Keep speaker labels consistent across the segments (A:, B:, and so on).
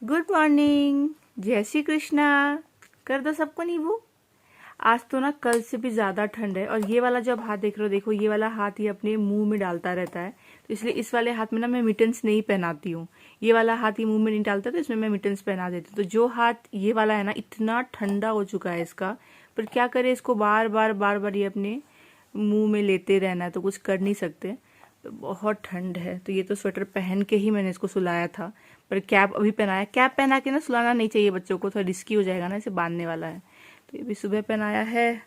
A: Good morning. जय श्री कृष्णा। कर दो सबको नींबू। आज तो ना कल से भी ज़्यादा ठंड है और ये वाला जो आप हाथ देख रहे हो, देखो ये वाला हाथ ये अपने मुंह में डालता रहता है, तो इसलिए इस वाले हाथ में ना मैं मिटन्स नहीं पहनाती हूँ। ये वाला हाथ ये मुंह में नहीं डालता तो इसमें मैं मिटन्स पहना देती हूँ। तो जो हाथ ये वाला है ना, इतना ठंडा हो चुका है इसका, पर क्या करे, इसको बार बार ये अपने मुंह में लेते रहना है, तो कुछ कर नहीं सकते। तो बहुत ठंड है, तो ये तो स्वेटर पहन के ही मैंने इसको सुलाया था, पर कैप अभी पहनाया। कैप पहना के ना सुलाना नहीं चाहिए बच्चों को, थोड़ा रिस्की हो जाएगा ना, इसे बांधने वाला है। तो ये भी सुबह पहनाया है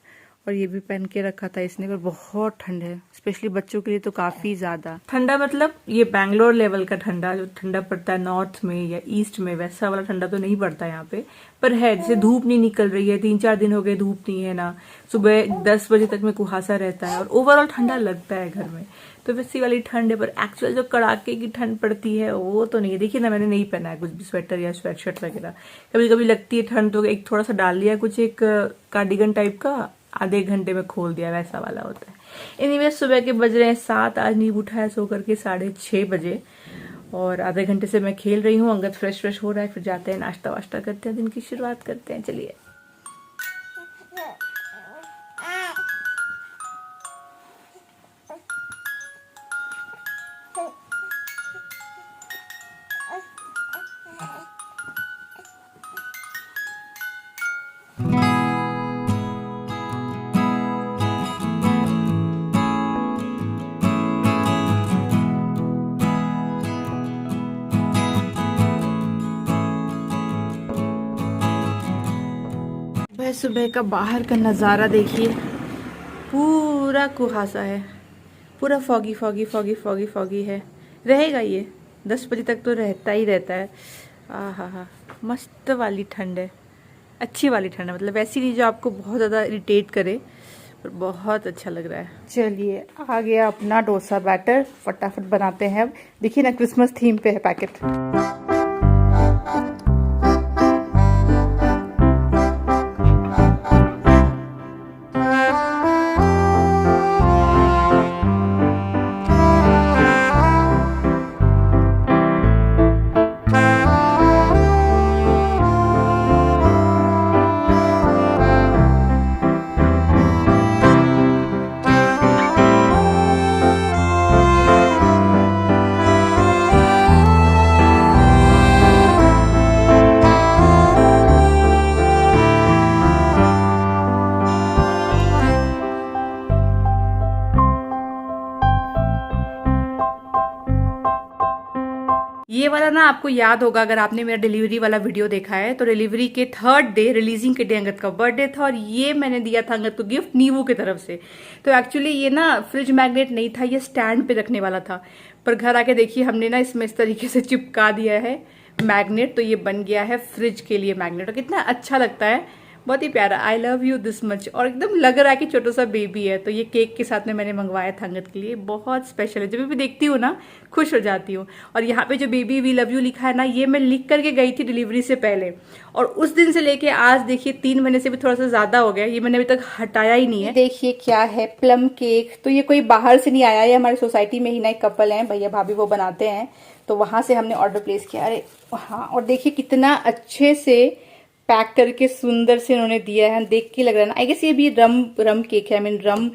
A: और ये भी पहन के रखा था इसने, पर बहुत ठंड है, स्पेशली बच्चों के लिए तो काफी ज्यादा ठंडा। मतलब ये बैंगलोर लेवल का ठंडा, जो ठंडा पड़ता है नॉर्थ में या ईस्ट में, वैसा वाला ठंडा तो नहीं पड़ता यहाँ पे, पर है। जैसे धूप नहीं निकल रही है, 3-4 दिन हो गए धूप नहीं है ना, सुबह 10 बजे तक में कुहासा रहता है और ओवरऑल ठंडा लगता है घर में, तो वैसी वाली ठंड है। पर एक्चुअल जो कड़ाके की ठंड पड़ती है वो तो नहीं है। देखिए ना, मैंने नहीं पहना है कुछ भी स्वेटर या स्वेटशर्ट वगैरह। कभी कभी लगती है ठंड तो एक थोड़ा सा डाल लिया, कुछ एक कार्डिगन टाइप का, आधे घंटे में खोल दिया, वैसा वाला होता है। एनीवे सुबह के बज रहे हैं 7। आज नींद उठाया सो करके 6:30 बजे, और आधे घंटे से मैं खेल रही हूँ। अंगद फ्रेश हो रहा है, फिर जाते हैं नाश्ता वाश्ता करते हैं, दिन की शुरुआत करते हैं। चलिए। सुबह का बाहर का नज़ारा देखिए, पूरा कुहासा है, पूरा फॉगी है। रहेगा ये 10 बजे तक तो रहता ही रहता है। हा, मस्त वाली ठंड है, अच्छी वाली ठंड है, मतलब ऐसी नहीं जो आपको बहुत ज़्यादा इरिटेट करे, पर बहुत अच्छा लग रहा है। चलिए, आ गया अपना डोसा बैटर, फटाफट बनाते हैं अब। देखिए ना, क्रिसमस थीम पे है पैकेट। ये वाला ना आपको याद होगा, अगर आपने मेरा डिलीवरी वाला वीडियो देखा है, तो डिलीवरी के 3rd डे, रिलीजिंग के डे अंगद का बर्थडे था, और ये मैंने दिया था अंगद को गिफ्ट नीवू की तरफ से। तो एक्चुअली ये ना फ्रिज मैग्नेट नहीं था, ये स्टैंड पे रखने वाला था, पर घर आके देखिए हमने ना इसमें इस तरीके से चिपका दिया है मैग्नेट, तो ये बन गया है फ्रिज के लिए मैग्नेट, और कितना अच्छा लगता है, बहुत ही प्यारा। I love you this much, और एकदम लग रहा है कि छोटा सा बेबी है। तो ये केक के साथ में मैंने मंगवाया था अंगद के लिए, बहुत स्पेशल है। जब भी देखती हूँ ना खुश हो जाती हूँ। और यहाँ पे जो बेबी वी लव यू लिखा है ना, ये मैं लिख करके गई थी डिलीवरी से पहले, और उस दिन से लेके आज देखिए 3 महीने से भी थोड़ा सा ज्यादा हो गया, ये मैंने अभी तक हटाया ही नहीं है। देखिए क्या है, प्लम केक। तो ये कोई बाहर से नहीं आया है, हमारी सोसाइटी में ही ना एक कपल है, भैया भाभी, वो बनाते हैं, तो वहां से हमने ऑर्डर प्लेस किया। अरे हाँ, और देखिए कितना अच्छे से पैक करके सुंदर से उन्होंने दिया है, देख के लग रहा है ना, आई गेस ये भी रम केक है, I mean rum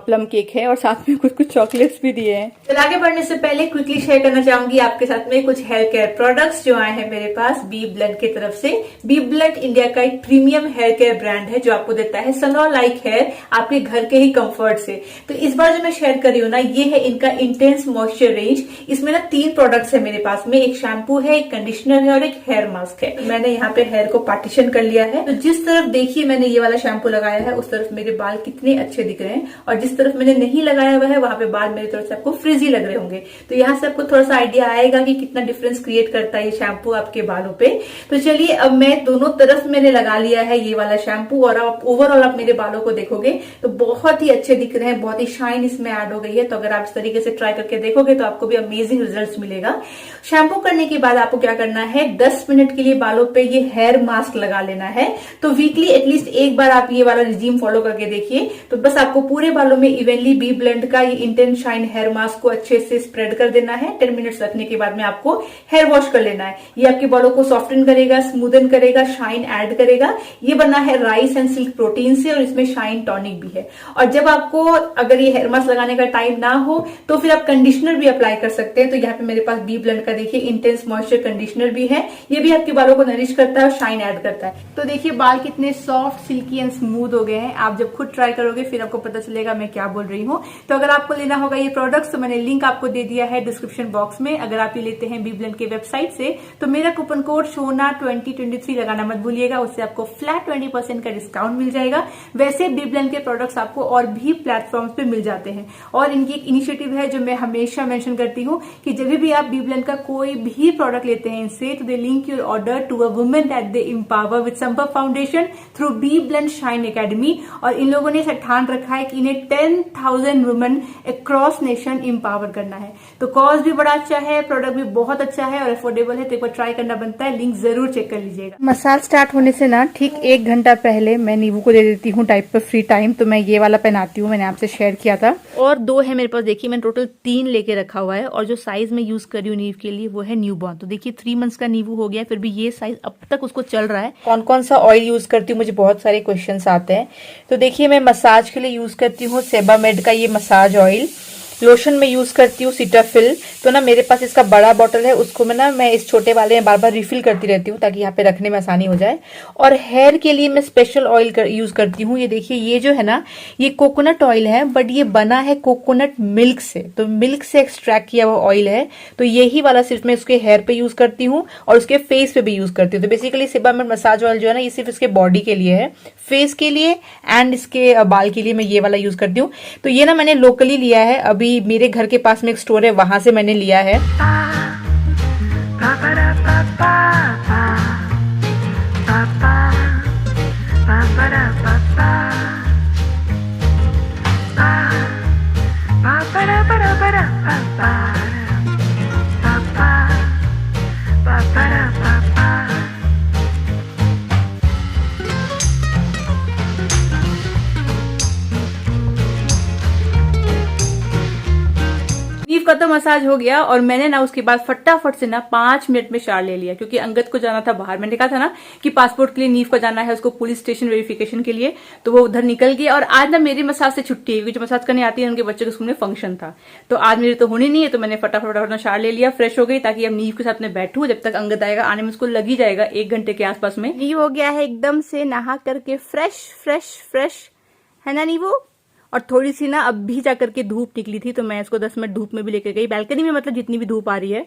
A: plum cake है, और साथ में कुछ चॉकलेट्स भी दिए हैं। तो आगे बढ़ने से पहले क्विकली शेयर करना चाहूंगी आपके साथ में कुछ हेयर केयर प्रोडक्ट्स जो आए हैं मेरे पास बी ब्लड की तरफ से। बी ब्लड इंडिया का एक प्रीमियम हेयर केयर ब्रांड है, जो आपको देता है सलोन लाइक हेयर आपके घर के ही कंफर्ट से। तो इस बार जो मैं शेयर कर रही हूँ ना, ये है इनका इंटेंस मॉइस्चर रेंज। इसमें ना 3 प्रोडक्ट्स है मेरे पास में, एक शैम्पू है, एक कंडीशनर है और एक हेयर मास्क है। मैंने यहाँ पे हेयर को पार्टीशन कर लिया है, तो जिस तरफ देखिए मैंने ये वाला शैम्पू लगाया है, उस तरफ मेरे बाल कितने अच्छे दिख रहे हैं, और जिस तरफ मैंने नहीं लगाया हुआ है वहां पे बाल मेरी तरफ से आपको फ्रिजी लग रहे होंगे। तो यहाँ से आपको थोड़ा सा आइडिया आएगा कि कितना डिफरेंस क्रिएट करता है ये शैम्पू आपके बालों पे। तो चलिए, अब मैं दोनों तरफ मैंने लगा लिया है ये वाला शैम्पू, और आप ओवरऑल आप मेरे बालों को देखोगे तो बहुत ही अच्छे दिख रहे हैं, बहुत ही शाइन इसमें ऐड हो गई है। तो अगर आप इस तरीके से ट्राई करके देखोगे तो आपको भी अमेजिंग रिजल्ट मिलेगा। शैम्पू करने के बाद आपको क्या करना है, 10 मिनट के लिए बालों पे ये हेयर मास्क मास्क लगा लेना है। तो वीकली एटलीस्ट एक बार आप ये वाला रिजीम फॉलो करके देखिए। तो बस आपको पूरे बालों में इवनली बी ब्लेंड का ये इंटेंस शाइन हेयर मास्क को अच्छे से स्प्रेड कर देना है। 10 मिनट्स रखने के बाद में आपको हेयर वॉश कर लेना है। ये आपके बालों को सॉफ्टन करेगा, स्मूदन करेगा, शाइन ऐड करेगा। ये बना है राइस एंड सिल्क प्रोटीन से और इसमें शाइन टॉनिक भी है। और जब आपको अगर ये हेयर मास्क लगाने का टाइम ना हो तो फिर आप कंडीशनर भी अप्लाई कर सकते हैं। तो यहाँ पे मेरे पास बी ब्लेंड का देखिए इंटेंस मॉइस्चर कंडीशनर भी है। ये भी आपके बालों को नरिश करता है और शाइन ऐड करता है। तो देखिए बाल कितने सॉफ्ट, सिल्की एंड स्मूथ हो गए हैं। आप जब खुद ट्राई करोगे फिर आपको पता चलेगा मैं क्या बोल रही हूँ। तो अगर आपको लेना होगा ये प्रोडक्ट्स तो मैंने लिंक आपको दे दिया है डिस्क्रिप्शन बॉक्स में। अगर आप ये लेते हैं बी ब्लेंड के वेबसाइट से तो मेरा कूपन कोड शोना 2023 लगाना मत भूलिएगा। उससे आपको फ्लैट 20% का डिस्काउंट मिल जाएगा। वैसे बी ब्लेंड के प्रोडक्ट्स आपको और भी प्लेटफॉर्म्स पे मिल जाते हैं। और इनकी एक इनिशिएटिव है जो मैं हमेशा मेंशन करती हूँ कि जब भी आप बी ब्लेंड का कोई भी प्रोडक्ट लेते हैं इनसे तो they link your order to a women that they empower with Sampark Foundation through B Blend Shine Academy. और इन लोगों ने इसे ठान रखा है कि इन्हें 10,000 वुमेन अक्रॉस नेशन एम्पावर करना है। तो कॉज भी बड़ा अच्छा है, प्रोडक्ट भी बहुत अच्छा है और अफोर्डेबल है। तो एक बार ट्राई करना बनता है। लिंक जरूर चेक कर लीजिएगा। मसाज स्टार्ट होने से ना ठीक 1 घंटा पहले मैं नींबू को दे देती हूँ टाइप पर फ्री टाइम। तो मैं ये वाला पहनाती हूँ, मैंने आपसे शेयर किया था। और 2 है मेरे पास, देखिए मैंने टोटल 3 लेके रखा हुआ है। और जो साइज मैं यूज कर रही हूँ नींव के लिए वो है न्यू बॉर्न। तो देखिए 3 मंथ्स का नींबू हो गया, फिर भी ये साइज अब तक उसको चल रहा है। कौन कौन सा ऑयल यूज करती हूँ, मुझे बहुत सारे क्वेश्चन आते हैं। तो देखिए मैं मसाज के लिए यूज करती हूँ सेबामेड का ये मसाज ऑयल। लोशन में यूज करती हूँ सीटाफिल। तो ना मेरे पास इसका बड़ा बॉटल है, उसको मैं इस छोटे वाले में बार बार रिफिल करती रहती हूँ ताकि यहाँ पे रखने में आसानी हो जाए। और हेयर के लिए मैं स्पेशल ऑयल यूज करती हूँ। ये देखिए ये जो है ना ये कोकोनट ऑयल है, बट ये बना है कोकोनट मिल्क से। तो मिल्क से एक्सट्रैक्ट किया हुआ ऑयल है। तो यही वाला सिर्फ मैं उसके हेयर पे यूज करती हूँ और उसके फेस पे भी यूज करती हूँ। तो बेसिकली सेबामेड मसाज ऑयल जो है ना ये सिर्फ इसके बॉडी के लिए है, फेस के लिए एंड इसके बाल के लिए मैं ये वाला यूज करती हूँ। तो ये ना मैंने लोकली लिया है, अभी मेरे घर के पास में एक स्टोर है वहां से मैंने लिया है। नीव का तो मसाज हो गया और मैंने ना उसके बाद फटाफट से ना 5 मिनट में शावर ले लिया, क्योंकि अंगद को जाना था बाहर। मैंने कहा था ना कि पासपोर्ट के लिए नीव को जाना है उसको पुलिस स्टेशन वेरिफिकेशन के लिए, तो वो उधर निकल गया। और आज ना मेरी मसाज से छुट्टी है, क्योंकि जो मसाज करने आती है उनके बच्चे के स्कूल में फंक्शन था। तो आज मेरी तो होनी नहीं है, तो मैंने फटाफट शावर ले लिया, फ्रेश हो गई, ताकि अब नीव के साथ में बैठूं। जब तक अंगद आएगा, आने में उसको लग ही जाएगा 1 घंटे के आसपास में। नीव हो गया है एकदम से नहा करके फ्रेश फ्रेश फ्रेश, है ना नीवो। और थोड़ी सी ना अब भी जाकर के धूप निकली थी, तो मैं इसको 10 मिनट धूप में भी लेकर गई, बैल्कनी में, मतलब जितनी भी धूप आ रही है,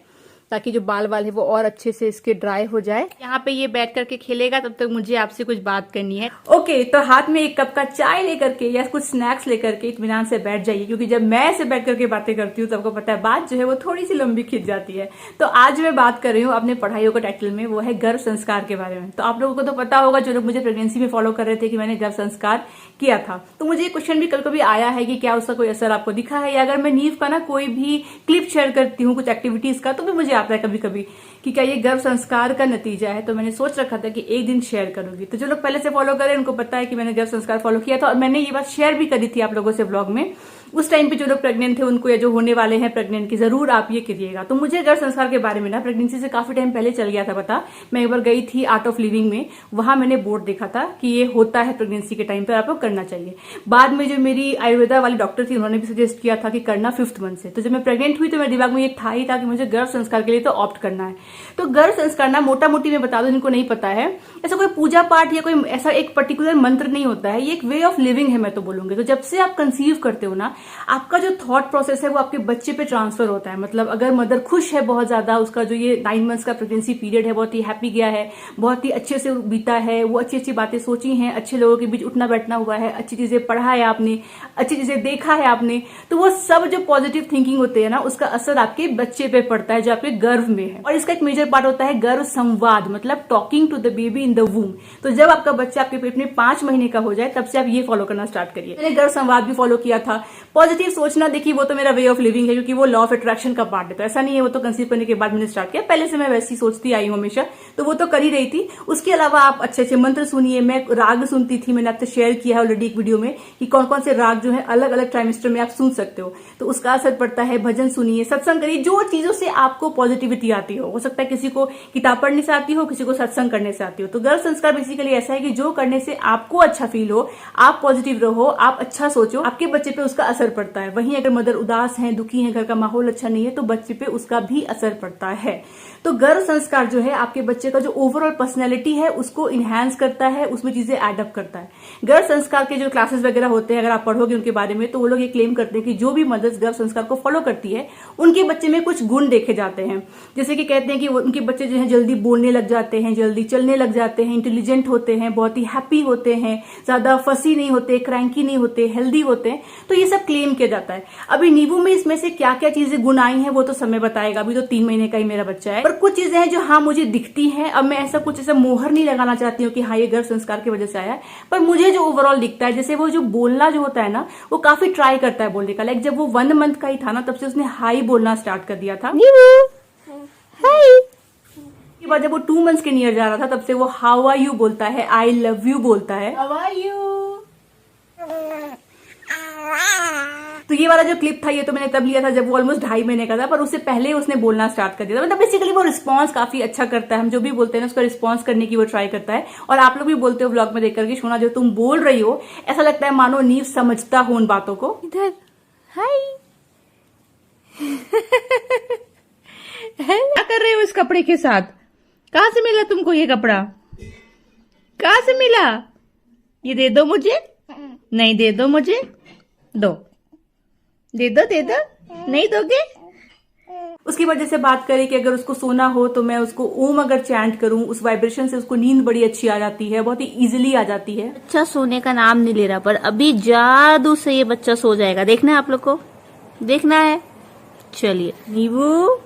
A: ताकि जो बाल है वो और अच्छे से इसके ड्राई हो जाए। यहाँ पे ये बैठ करके खेलेगा, तब तक मुझे आपसे कुछ बात करनी है। ओके, तो हाथ में 1 कप का चाय लेकर के या कुछ स्नैक्स लेकर के इत्मीनान से बैठ जाइए, क्योंकि जब मैं ऐसे बैठ करके बातें करती हूँ तो आपको पता है बात जो है वो थोड़ी सी लंबी खिंच जाती है। तो आज मैं बात कर रही हूँ अपने पढ़ाइयों का टाइटल में, वो है गर्भ संस्कार के बारे में। तो आप लोगों को तो पता होगा, जो लोग मुझे प्रेगनेंसी में फॉलो कर रहे थे, कि मैंने गर्भ संस्कार किया था। तो मुझे ये क्वेश्चन भी कल कभी आया है कि क्या उसका कोई असर आपको दिखा है, या अगर मैं नीव का ना कोई भी क्लिप शेयर करती हूँ कुछ एक्टिविटीज का, तो भी मुझे आता है कभी कभी कि क्या ये गर्भ संस्कार का नतीजा है। तो मैंने सोच रखा था कि एक दिन शेयर करूंगी। तो जो लोग पहले से फॉलो करें उनको पता है कि मैंने गर्भ संस्कार फॉलो किया था, और मैंने ये बात शेयर भी करी थी आप लोगों से ब्लॉग में। उस टाइम पे जो लोग प्रेग्नेंट थे उनको, या जो होने वाले हैं प्रेग्नेंट की, जरूर आप ये करिएगा। तो मुझे गर्भ संस्कार के बारे में ना प्रेगनेंसी से काफी टाइम पहले चल गया था पता। मैं एक बार गई थी आर्ट ऑफ लिविंग में, वहां मैंने बोर्ड देखा था कि ये होता है प्रेगनेंसी के टाइम पर, आपको करना चाहिए। बाद में जो मेरी आयुर्वेदा वाली डॉक्टर थी उन्होंने भी सजेस्ट किया था कि करना 5th मंथ से। तो जब मैं प्रेग्नेंट हुई तो मेरे दिमाग में ये था ही था कि मुझे गर्भ संस्कार के लिए तो ऑप्ट करना है। तो गर्भ संस्कार ना मोटा मोटी मैं बता दूं जिनको नहीं पता है, ऐसा कोई पूजा पाठ या कोई ऐसा एक पर्टिकुलर मंत्र नहीं होता है, ये एक वे ऑफ लिविंग है मैं तो बोलूंगी। तो जब से आप कंसीव करते हो ना, आपका जो थॉट प्रोसेस है वो आपके बच्चे पे ट्रांसफर होता है। मतलब अगर मदर खुश है बहुत ज्यादा, उसका जो ये 9 मंथ्स का प्रेगनेंसी पीरियड है बहुत ही हैप्पी गया है, बहुत ही अच्छे से बीता है, वो अच्छी अच्छी बातें सोची हैं, अच्छे लोगों के बीच उठना बैठना हुआ है, अच्छी चीजें पढ़ा है आपने, अच्छी चीजें देखा है आपने, तो वो सब जो पॉजिटिव थिंकिंग होते हैं ना, उसका असर आपके बच्चे पे पड़ता है जो आपके गर्भ में है। और इसका एक मेजर पार्ट होता है गर्भ संवाद, मतलब talking to the baby in the womb. तो जब आपका बच्चा आपके पेट में 5 महीने का हो जाए, तब से आप ये फॉलो करना स्टार्ट करिए। मैंने गर्भ संवाद भी फॉलो किया था, पॉजिटिव सोचना देखिए वो तो मेरा वे ऑफ लिविंग है, क्योंकि वो लॉ ऑफ अट्रैक्शन का पार्ट है। तो ऐसा नहीं है वो तो कंसीव करने के बाद मैंने स्टार्ट किया, पहले से मैं वैसी सोचती आई हूँ हमेशा, तो वो तो कर ही रही थी। उसके अलावा आप अच्छे अच्छे मंत्र सुनिए, मैं राग सुनती थी, मैंने आपसे शेयर किया है ऑलरेडी एक वीडियो में कि कौन कौन से राग जो है अलग अलग ट्राइमेस्टर में आप सुन सकते हो, तो उसका असर पड़ता है। भजन सुनिए, सत्संग करिए, जो चीजों से आपको पॉजिटिविटी आती हो सकता है किसी को किताब पढ़ने से आती हो, किसी को सत्संग करने से आती हो। तो गर्भ संस्कार बेसिकली ऐसा है कि जो करने से आपको अच्छा फील हो, आप पॉजिटिव रहो, आप अच्छा सोचो, आपके बच्चे पे उसका असर पड़ता है। वहीं अगर मदर उदास है, दुखी है, घर का माहौल अच्छा नहीं है, तो बच्चे पे उसका भी असर पड़ता है। तो गर्भ संस्कार जो है आपके बच्चे का जो ओवरऑल पर्सनैलिटी है उसको इनहैंस करता है, उसमें चीजें एडअप करता है। गर्भ संस्कार के जो क्लासेस वगैरह होते हैं, अगर आप पढ़ोगे उनके बारे में, तो वो लोग ये क्लेम करते हैं कि जो भी मदर्स गर्भ संस्कार को फॉलो करती है उनके बच्चे में कुछ गुण देखे जाते हैं। जैसे कि कहते हैं कि उनके बच्चे जो है जल्दी बोलने लग जाते हैं, जल्दी चलने लग जाते हैं, इंटेलिजेंट होते हैं, बहुत ही हैप्पी होते हैं, ज्यादा फसी नहीं होते, क्रैंकी नहीं होते, हेल्दी होते हैं। तो ये सब क्लेम किया जाता है। अभी नींबू में इसमें से क्या क्या चीजें गुण आई हैं वो तो समय बताएगा, अभी तो 3 महीने का ही मेरा बच्चा है। पर कुछ चीजें हैं जो हाँ मुझे दिखती हैं। अब मैं ऐसा कुछ ऐसा मोहर नहीं लगाना चाहती हूँ कि हाँ ये गर्भ संस्कार की वजह से आया है, पर मुझे जो ओवरऑल दिखता है, जैसे वो जो बोलना जो होता है ना, वो काफी ट्राई करता है बोलने का। लाइक जब वो 1 मंथ का ही था ना, तब से उसने हाई बोलना स्टार्ट कर दिया था। के बाद जब वो 2 मंथ्स के नियर जा रहा था, तब से वो हाउ आर यू बोलता है, आई लव यू बोलता है, हाउ आर यू। तो ये वाला जो क्लिप था ये तो मैंने तब लिया था जब वो ऑलमोस्ट 2.5 महीने का था, पर उससे पहले उसने बोलना स्टार्ट कर दिया था। मतलब बेसिकली वो रिस्पॉन्स काफी अच्छा करता है, हम जो भी बोलते हैं ना उसका रिस्पॉन्स करने की वो ट्राई करता है। और आप लोग भी बोलते हो व्लॉग में देख करके, सोना जो तुम बोल रही हो ऐसा लगता है मानो नीव समझता हो उन बातों को। इधर हाय क्या कर रहे हो इस कपड़े के साथ? कहाँ से मिला तुमको ये कपड़ा? कहाँ से मिला? ये दे दो मुझे। नहीं दे दो मुझे, दो दे दो, दे दो, नहीं दोगे? उसकी वजह से बात करें कि अगर उसको सोना हो तो मैं उसको ओम अगर चैंट करूं, उस वाइब्रेशन से उसको नींद बड़ी अच्छी आ जाती है, बहुत ही इजीली आ जाती है।
B: बच्चा सोने का नाम नहीं ले रहा, पर अभी जादू से ये बच्चा सो जाएगा। देखना है आप लोग को, देखना है। चलिए नीबू,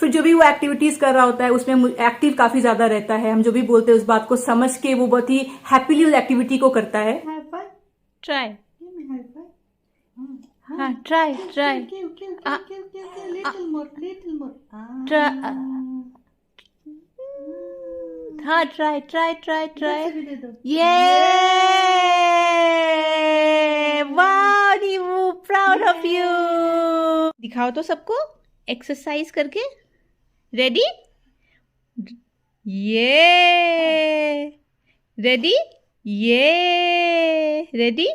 A: फिर जो भी वो एक्टिविटीज कर रहा होता है उसमें एक्टिव काफी ज्यादा रहता है। हम जो भी बोलते हैं उस बात को समझ के वो बहुत ही हैप्पीली उस एक्टिविटी को करता है।
B: ट्राई, हाँ ट्राई ट्राई, हाँ ट्राई ट्राई ट्राई ट्राई, ये वाह नीबू, प्राउड ऑफ यू। दिखाओ तो सबको एक्सरसाइज करके। रेडी? ये रेडी, ये रेडी,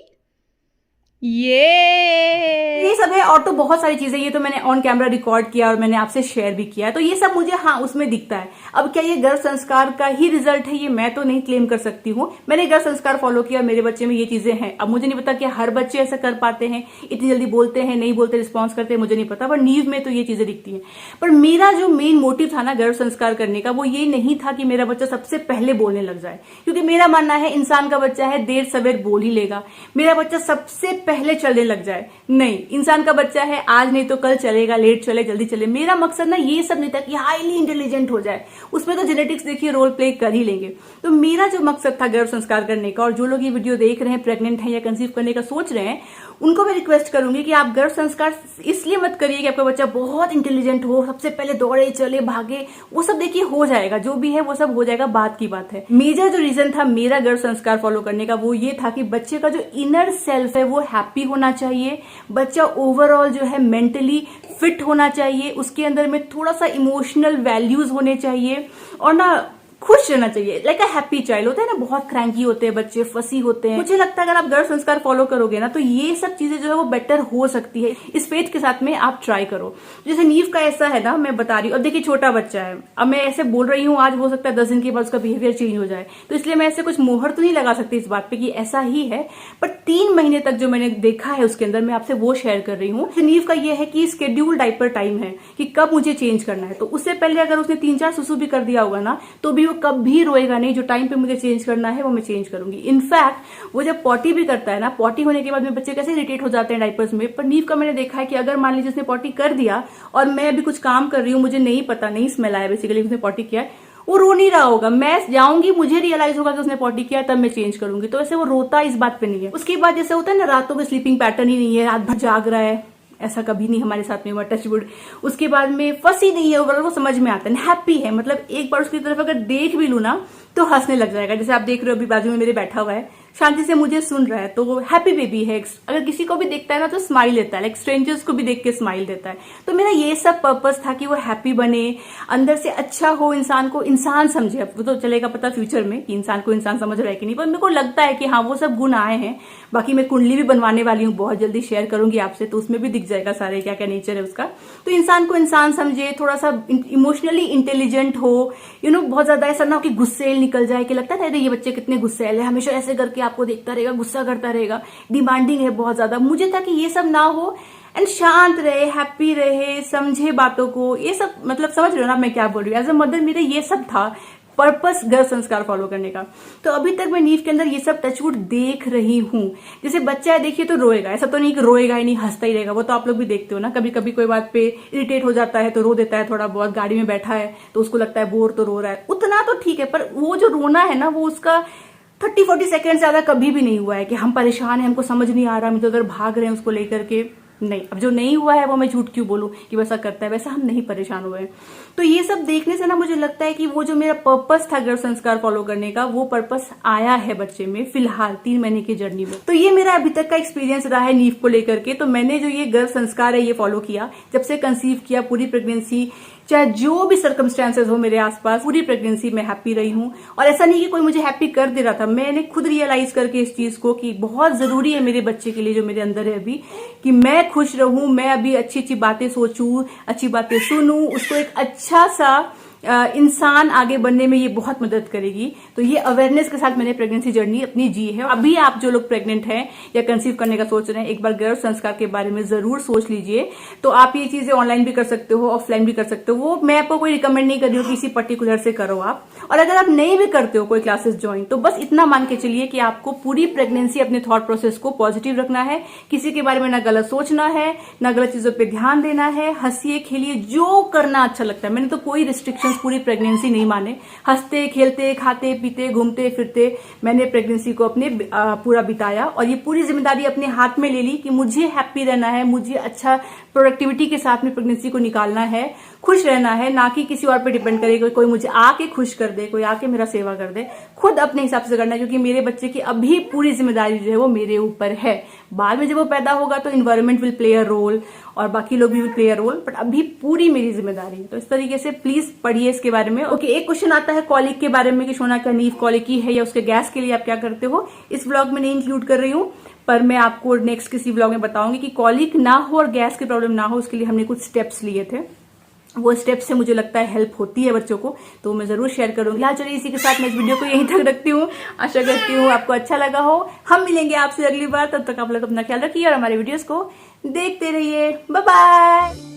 B: ये सब है। और तो बहुत सारी चीजें, ये तो मैंने ऑन कैमरा रिकॉर्ड किया और मैंने आपसे शेयर भी किया है। तो ये सब मुझे हाँ उसमें दिखता है। अब क्या ये गर्भ संस्कार का ही रिजल्ट है, ये मैं तो नहीं क्लेम कर सकती हूँ। मैंने गर्भ संस्कार फॉलो किया, मेरे बच्चे में ये चीजें हैं। अब मुझे नहीं पता कि हर बच्चे ऐसा कर पाते हैं, इतनी जल्दी बोलते हैं, नहीं बोलते, रिस्पॉन्स करते हैं, मुझे नहीं पता, पर नींव में तो ये चीजें दिखती हैं। पर मेरा जो मेन मोटिव था ना गर्भ संस्कार करने का, वो ये नहीं था कि मेरा बच्चा सबसे पहले बोलने लग जाए, क्योंकि मेरा मानना है इंसान का बच्चा है, देर सवेर बोल ही लेगा। मेरा बच्चा सबसे पहले चलने लग जाए नहीं, इंसान का बच्चा है, आज नहीं तो कल चलेगा, लेट चले जल्दी चले। मेरा मकसद ना ये सब नहीं था कि हाईली इंटेलिजेंट हो जाए, उसमें तो जेनेटिक्स देखिए रोल प्ले कर ही लेंगे। तो मेरा जो मकसद था गर्भ संस्कार करने का, और जो लोग ये वीडियो देख रहे हैं, प्रेग्नेंट हैं या कंसीव करने का सोच रहे हैं, उनको मैं रिक्वेस्ट करूंगी कि आप गर्भ संस्कार इसलिए मत करिए कि आपका बच्चा बहुत इंटेलिजेंट हो, सबसे पहले दौड़े चले भागे, वो सब देखिए हो जाएगा, जो भी है वो सब हो जाएगा, बात की बात है। मेजर जो रीजन था मेरा गर्भ संस्कार फॉलो करने का वो ये था कि बच्चे का जो इनर सेल्फ है वो हैप्पी होना चाहिए, बच्चा ओवरऑल जो है मेंटली फिट होना चाहिए, उसके अंदर में थोड़ा सा इमोशनल वैल्यूज होने चाहिए, और ना खुश रहना चाहिए, लाइक अ हैप्पी चाइल्ड। होता है ना, बहुत क्रैंकी होते हैं बच्चे, फसी होते हैं। मुझे लगता है अगर आप गर्भ संस्कार फॉलो करोगे ना तो ये सब चीजें जो है वो बेटर हो सकती है। इस फेथ के साथ में आप ट्राई करो। जैसे नीव का ऐसा है ना, मैं बता रही हूँ, अब देखिए छोटा बच्चा है, अब मैं ऐसे बोल रही हूँ, आज हो सकता है 10 दिन के बाद उसका बिहेवियर चेंज हो जाए, तो इसलिए मैं ऐसे कुछ मोहर तो नहीं लगा सकती इस बात पे कि ऐसा ही है, पर 3 महीने तक जो मैंने देखा है उसके अंदर मैं आपसे वो शेयर कर रही हूँ। नीव का ये है कि स्केड्यूल डाइपर टाइम है कि कब मुझे चेंज करना है, तो उससे पहले अगर उसने 3-4 सुसु भी कर दिया होगा ना तो भी वो कभी रोएगा नहीं। जो टाइम पे मुझे चेंज करना है वो मैं चेंज करूंगी। इनफैक्ट वो जब पॉटी भी करता है ना, पॉटी होने के बाद में बच्चे कैसे इरिटेट हो जाते हैं डाइपर्स में, पर नीव का मैंने देखा है कि अगर मान लीजिए उसने पॉटी कर दिया और मैं अभी कुछ काम कर रही हूँ, मुझे नहीं पता, नहीं स्मेल आया बेसिकली उसने पॉटी किया है, वो रो नहीं रहा होगा, मैं जाऊंगी, मुझे रियलाइज होगा कि उसने पॉटी किया, तब मैं चेंज करूंगी। तो ऐसे वो रोता इस बात पे नहीं है। उसके बाद जैसे होता है ना, रातों में स्लीपिंग पैटर्न ही नहीं है, रात भर जाग रहा है, ऐसा कभी नहीं हमारे साथ में हुआ, टचवुड। उसके बाद में फंसी नहीं है, ओवरऑल वो समझ में आता है, हैप्पी है। मतलब एक बार उसकी तरफ अगर देख भी लू ना तो हंसने लग जाएगा। जैसे आप देख रहे हो अभी बाजू में मेरे बैठा हुआ है, शांति से मुझे सुन रहा है, तो वो हैप्पी बेबी है। अगर किसी को भी देखता है ना तो स्माइल देता है, लाइक स्ट्रेंजर्स को भी देख के स्माइल देता है। तो मेरा ये सब पर्पस था कि वो हैप्पी बने, अंदर से अच्छा हो, इंसान को इंसान समझे। अब वो तो चलेगा पता फ्यूचर में कि इंसान को इंसान समझ रहा है कि नहीं, पर मेरे को लगता है कि हाँ वो सब गुण आए हैं। बाकी मैं कुंडली भी बनवाने वाली हूँ, बहुत जल्दी शेयर करूंगी आपसे, तो उसमें भी दिख जाएगा सारे क्या क्या नेचर है उसका। तो इंसान को इंसान समझे, थोड़ा सा इमोशनली इंटेलिजेंट हो, बहुत ज्यादा ऐसा ना हो कि गुस्सेल निकल जाए, कि लगता है ये बच्चे कितने गुस्सेल है, हमेशा ऐसे करके आपको देखता रहेगा, गुस्सा करता रहेगा, डिमांडिंग है बहुत ज्यादा। मुझे था कि ये सब ना हो एंड शांत रहे, हैप्पी रहे, समझे बातों को, ये सब मतलब समझ रहे हो ना मैं क्या बोल रही हूँ। एज अ मदर मेरे ये सब था पर्पस गर्भ संस्कार फॉलो करने का। तो अभी तक मैं नीव के अंदर ये सब टचवुड देख रही हूँ। जैसे बच्चा है देखिए तो रोएगा, ऐसा तो नहीं कि रोएगा ही नहीं, हंसता ही रहेगा, वो तो आप लोग भी देखते हो ना। कभी कभी कोई बात पे इरिटेट हो जाता है तो रो देता है, थोड़ा बहुत गाड़ी में बैठा है तो उसको लगता है बोर तो रो रहा है, उतना तो ठीक है, पर वो जो रोना है ना वो उसका 30-40 सेकेंड ज्यादा कभी भी नहीं हुआ है कि हम परेशान हैं, हमको समझ नहीं आ रहा, हम इधर भाग रहे हैं उसको लेकर के। नहीं, अब जो नहीं हुआ है वो मैं झूठ क्यों बोलूं कि वैसा करता है, वैसा हम नहीं परेशान हुए हैं। तो ये सब देखने से ना मुझे लगता है कि वो जो मेरा पर्पस था गर्भ संस्कार फॉलो करने का, वो पर्पस आया है बच्चे में फिलहाल 3 महीने की जर्नी में। तो ये मेरा अभी तक का एक्सपीरियंस रहा है नीव को लेकर के। तो मैंने जो ये गर्भ संस्कार है ये फॉलो किया, जब से कंसीव किया, पूरी प्रेगनेंसी, चाहे जो भी सर्कमस्टेंसेस हो मेरे आसपास, पूरी प्रेगनेंसी में हैप्पी रही हूँ। और ऐसा नहीं कि कोई मुझे हैप्पी कर दे रहा था, मैंने खुद रियलाइज करके इस चीज को कि बहुत जरूरी है मेरे बच्चे के लिए जो मेरे अंदर है अभी, कि मैं खुश रहूं, मैं अभी अच्छी अच्छी बातें सोचूं, अच्छी बातें सुनूं, उसको एक अच्छा सा इंसान आगे बढ़ने में ये बहुत मदद करेगी। तो ये अवेयरनेस के साथ मैंने प्रेगनेंसी जर्नी अपनी जी है। अभी आप जो लोग प्रेग्नेंट हैं या कंसीव करने का सोच रहे हैं, एक बार गर्भ संस्कार के बारे में जरूर सोच लीजिए। तो आप ये चीजें ऑनलाइन भी कर सकते हो, ऑफलाइन भी कर सकते हो, वो मैं आपको कोई रिकमेंड नहीं कर रही हूँ किसी पर्टिकुलर से करो आप। और अगर आप नहीं भी करते हो कोई क्लासेस ज्वाइन, तो बस इतना मान के चलिए कि आपको पूरी प्रेगनेंसी अपने थॉट प्रोसेस को पॉजिटिव रखना है, किसी के बारे में ना गलत सोचना है, ना गलत चीजों पे ध्यान देना है, हंसिए खेलिए, जो करना अच्छा लगता है। मैंने तो कोई रिस्ट्रिक्शंस पूरी प्रेगनेंसी नहीं माने, हंसते खेलते खाते पीते घूमते फिरते मैंने प्रेगनेंसी को अपने पूरा बिताया। और ये पूरी जिम्मेदारी अपने हाथ में ले ली कि मुझे हैप्पी रहना है, मुझे अच्छा प्रोडक्टिविटी के साथ में प्रेगनेंसी को निकालना है, खुश रहना है, ना कि किसी और पे डिपेंड करे, कोई मुझे आके खुश कर दे, कोई आके मेरा सेवा कर दे। खुद अपने हिसाब से करना है, क्योंकि मेरे बच्चे की अभी पूरी जिम्मेदारी जो है वो मेरे ऊपर है। बाद में जब वो पैदा होगा तो environment will play a role और बाकी लोग भी will play a role, but अभी पूरी मेरी जिम्मेदारी। तो इस तरीके से प्लीज पढ़िए इसके बारे में। ओके, एक क्वेश्चन आता है कॉलिक के बारे में कि सोना का नीव कॉलिकी है या उसके गैस के लिए आप क्या करते हो। इस व्लॉग में नहीं इंक्लूड कर रही हूँ, पर मैं आपको नेक्स्ट किसी व्लॉग में बताऊंगी कि कॉलिक ना हो और गैस की प्रॉब्लम ना हो, उसके लिए हमने कुछ स्टेप्स लिए थे। वो स्टेप्स से मुझे लगता है हेल्प होती है बच्चों को, तो मैं जरूर शेयर करूंगी। हाँ, चलिए इसी के साथ मैं इस वीडियो को यहीं तक रखती हूँ। आशा करती हूँ आपको अच्छा लगा हो। हम मिलेंगे आपसे अगली बार, तब तक आप लोग अपना ख्याल रखिए और हमारे वीडियोस को देखते रहिए। Bye bye.